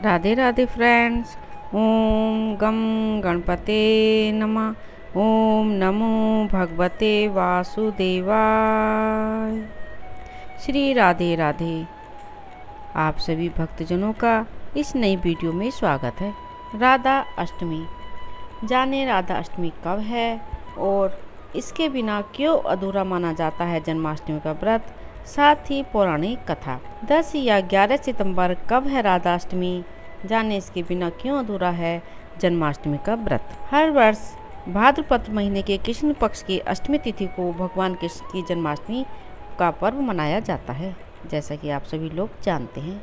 Radhe Radhe friends. ओम गम गणपते नमः। ओम नमो भगवते वासुदेवाय। श्री राधे राधे। आप सभी भक्तजनों का इस नई वीडियो में स्वागत है। राधा अष्टमी। जाने राधा अष्टमी कब है और इसके बिना क्यों अधूरा माना जाता है जन्माष्टमी का व्रत, साथ ही पौराणिक कथा। 10 या 11 सितंबर कब है राधा अष्टमी, जाने इसके बिना क्यों अधूरा है जन्माष्टमी का व्रत। हर वर्ष भाद्रपद महीने के कृष्ण पक्ष की अष्टमी तिथि को भगवान कृष्ण की जन्माष्टमी का पर्व मनाया जाता है, जैसा कि आप सभी लोग जानते हैं।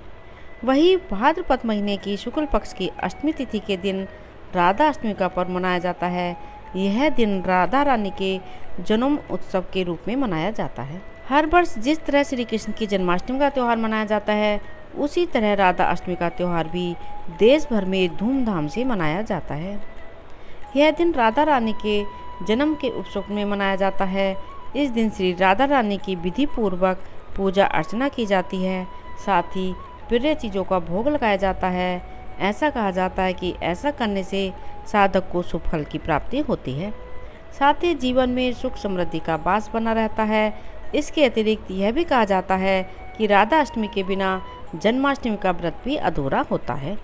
वही भाद्रपद महीने की शुक्ल पक्ष की अष्टमी तिथि के दिन राधा अष्टमी का पर्व मनाया जाता है। यह दिन राधा रानी के जन्म उत्सव के रूप में मनाया जाता है। हर वर्ष जिस तरह श्री कृष्ण की जन्माष्टमी का त्यौहार मनाया जाता है, उसी तरह राधा अष्टमी का त्यौहार भी देश भर में धूमधाम से मनाया जाता है। यह दिन राधा रानी के जन्म के उत्सव में मनाया जाता है। इस दिन श्री राधा रानी की विधि पूर्वक पूजा अर्चना की जाती है, साथ ही प्रिय चीज़ों का भोग लगाया जाता है। ऐसा कहा जाता है कि ऐसा करने से साधक को शुभ फल की प्राप्ति होती है, साथ ही जीवन में सुख समृद्धि का वास बना रहता है। इसके अतिरिक्त यह भी कहा जाता है कि राधा अष्टमी के बिना जन्माष्टमी का व्रत भी अधूरा होता है।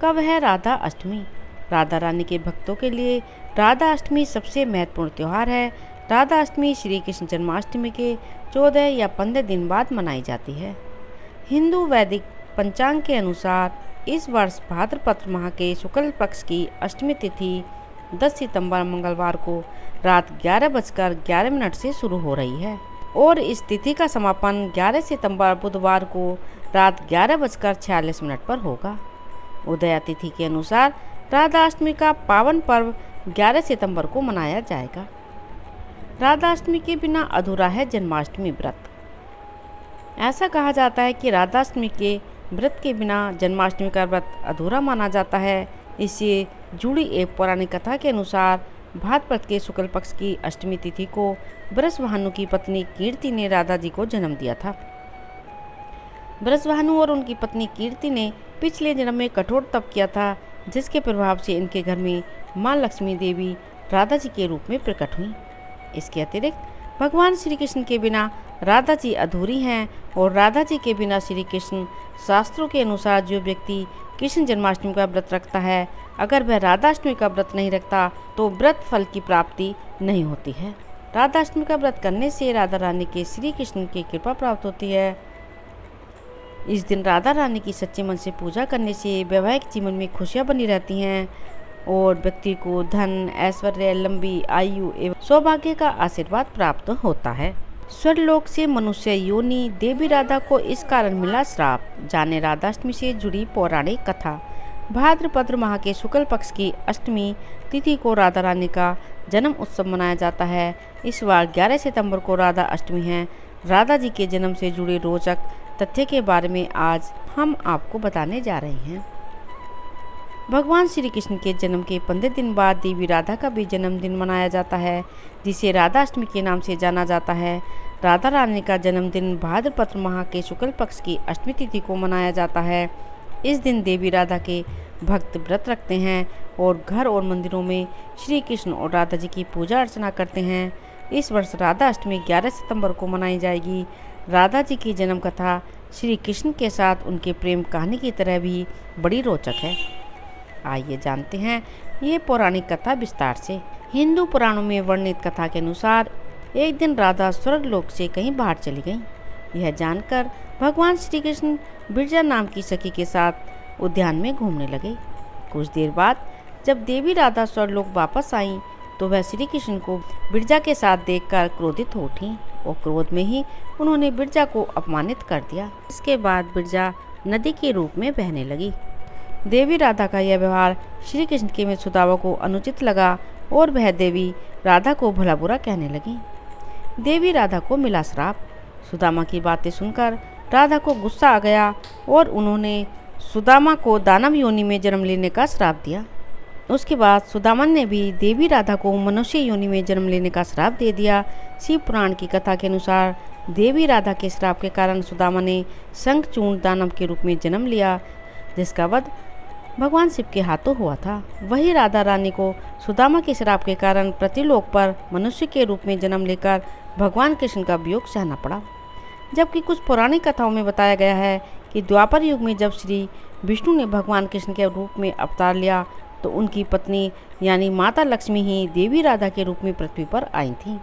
कब है राधा अष्टमी? राधा रानी के भक्तों के लिए राधा अष्टमी सबसे महत्वपूर्ण त्यौहार है। राधा अष्टमी श्री कृष्ण जन्माष्टमी के 14 या 15 दिन बाद मनाई जाती है। हिंदू वैदिक पंचांग के अनुसार इस वर्ष भाद्रपद माह के शुक्ल पक्ष की अष्टमी तिथि 10 सितंबर मंगलवार को रात 11:11 से शुरू हो रही है और इस तिथि का समापन 11 सितंबर बुधवार को रात 11:46 पर होगा। उदया तिथि के अनुसार राधा अष्टमी का पावन पर्व 11 सितंबर को मनाया जाएगा। राधा अष्टमी के बिना अधूरा है जन्माष्टमी व्रत। ऐसा कहा जाता है कि राधा अष्टमी के व्रत के बिना जन्माष्टमी का व्रत अधूरा माना जाता है। इससे जुड़ी एक पौराणिक कथा के अनुसार भाद्रपद के शुक्ल पक्ष की अष्टमी तिथि को ब्रजभानु की पत्नी कीर्ति ने राधा जी को जन्म दिया था। ब्रजभानु और उनकी पत्नी कीर्ति ने पिछले जन्म में कठोर तप किया था, जिसके प्रभाव से इनके घर में माँ लक्ष्मी देवी राधा जी के रूप में प्रकट हुई। इसके अतिरिक्त भगवान श्री कृष्ण के बिना राधा जी अधूरी हैं और राधा जी के बिना श्री कृष्ण, शास्त्रों के अनुसार जो व्यक्ति कृष्ण जन्माष्टमी का व्रत रखता है, अगर वह राधा अष्टमी का व्रत नहीं रखता तो व्रत फल की प्राप्ति नहीं होती है। राधा अष्टमी का व्रत करने से राधा रानी के श्री कृष्ण की कृपा प्राप्त होती है। इस दिन राधा रानी की सच्चे मन से पूजा करने से वैवाहिक जीवन में खुशियाँ बनी रहती हैं और व्यक्ति को धन, ऐश्वर्य, लंबी आयु एवं सौभाग्य का आशीर्वाद प्राप्त होता है। स्वर्गलोक से मनुष्य योनि देवी राधा को इस कारण मिला श्राप, जाने राधा अष्टमी से जुड़ी पौराणिक कथा। भाद्रपद माह के शुक्ल पक्ष की अष्टमी तिथि को राधा रानी का जन्म उत्सव मनाया जाता है। इस बार 11 सितंबर को राधा अष्टमी है। राधा जी के जन्म से जुड़े रोचक तथ्य के बारे में आज हम आपको बताने जा रहे हैं। भगवान श्री कृष्ण के जन्म के 15 दिन बाद देवी राधा का भी जन्मदिन मनाया जाता है, जिसे राधा अष्टमी के नाम से जाना जाता है। राधा रानी का जन्मदिन भाद्रपद माह के शुक्ल पक्ष की अष्टमी तिथि को मनाया जाता है। इस दिन देवी राधा के भक्त व्रत रखते हैं और घर और मंदिरों में श्री कृष्ण और राधा जी की पूजा अर्चना करते हैं। इस वर्ष राधा अष्टमी 11 सितंबर को मनाई जाएगी। राधा जी की जन्म कथा श्री कृष्ण के साथ उनके प्रेम कहानी की तरह भी बड़ी रोचक है। आइए जानते हैं ये पौराणिक कथा विस्तार से। हिंदू पुराणों में वर्णित कथा के अनुसार एक दिन राधा स्वर्गलोक से कहीं बाहर चली गई। यह जानकर भगवान श्री कृष्ण बिरजा नाम की सखी के साथ उद्यान में घूमने लगे। कुछ देर बाद जब देवी राधा स्वर्गलोक वापस आई तो वह श्री कृष्ण को बिरजा के साथ देखकर क्रोधित हो उठी और क्रोध में ही उन्होंने बिरजा को अपमानित कर दिया। इसके बाद बिरजा नदी के रूप में बहने लगी। देवी राधा का यह व्यवहार श्री कृष्ण के में सुदामा को अनुचित लगा और वह देवी राधा को भला बुरा कहने लगी। देवी राधा को मिला श्राप। सुदामा की बातें सुनकर राधा को गुस्सा आ गया और उन्होंने सुदामा को दानव योनि में जन्म लेने का श्राप दिया। उसके बाद सुदामा ने भी देवी राधा को मनुष्य योनि में जन्म लेने का श्राप दे दिया। शिव पुराण की कथा के अनुसार देवी राधा के श्राप के कारण सुदामा ने शंखचूर्ण दानव के रूप में जन्म लिया। जिसका वध भगवान शिव के हाथों हुआ था। वही राधा रानी को सुदामा के श्राप के कारण पृथ्वीलोक पर मनुष्य के रूप में जन्म लेकर भगवान कृष्ण का वियोग सहना पड़ा। जबकि कुछ पौराणिक कथाओं में बताया गया है कि द्वापर युग में जब श्री विष्णु ने भगवान कृष्ण के रूप में अवतार लिया तो उनकी पत्नी यानी माता लक्ष्मी ही देवी राधा के रूप में पृथ्वी पर आई थी।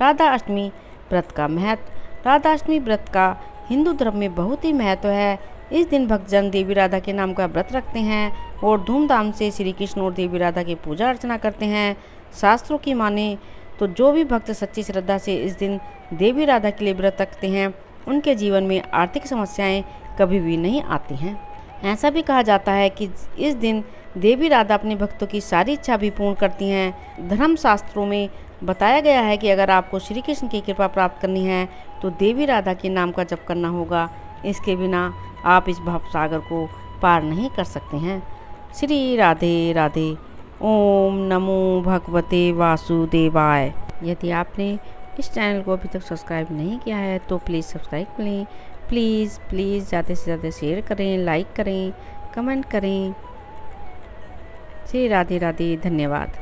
राधा अष्टमी व्रत का महत्व। राधा अष्टमी व्रत का हिंदू धर्म में बहुत ही महत्व है। इस दिन भक्तजन देवी राधा के नाम का व्रत रखते हैं और धूमधाम से श्री कृष्ण और देवी राधा की पूजा अर्चना करते हैं। शास्त्रों की माने तो जो भी भक्त सच्ची श्रद्धा से इस दिन देवी राधा के लिए व्रत रखते हैं उनके जीवन में आर्थिक समस्याएं कभी भी नहीं आती हैं। ऐसा भी कहा जाता है कि इस दिन देवी राधा अपने भक्तों की सारी इच्छा भी पूर्ण करती हैं। धर्म शास्त्रों में बताया गया है कि अगर आपको श्री कृष्ण की कृपा प्राप्त करनी है तो देवी राधा के नाम का जप करना होगा। इसके बिना आप इस भव सागर को पार नहीं कर सकते हैं। श्री राधे राधे। ओम नमो भगवते वासुदेवाय। यदि आपने इस चैनल को अभी तक सब्सक्राइब नहीं किया है तो प्लीज़ सब्सक्राइब करें। प्लीज़ ज़्यादा से ज़्यादा शेयर करें, लाइक करें, कमेंट करें। श्री राधे राधे। धन्यवाद।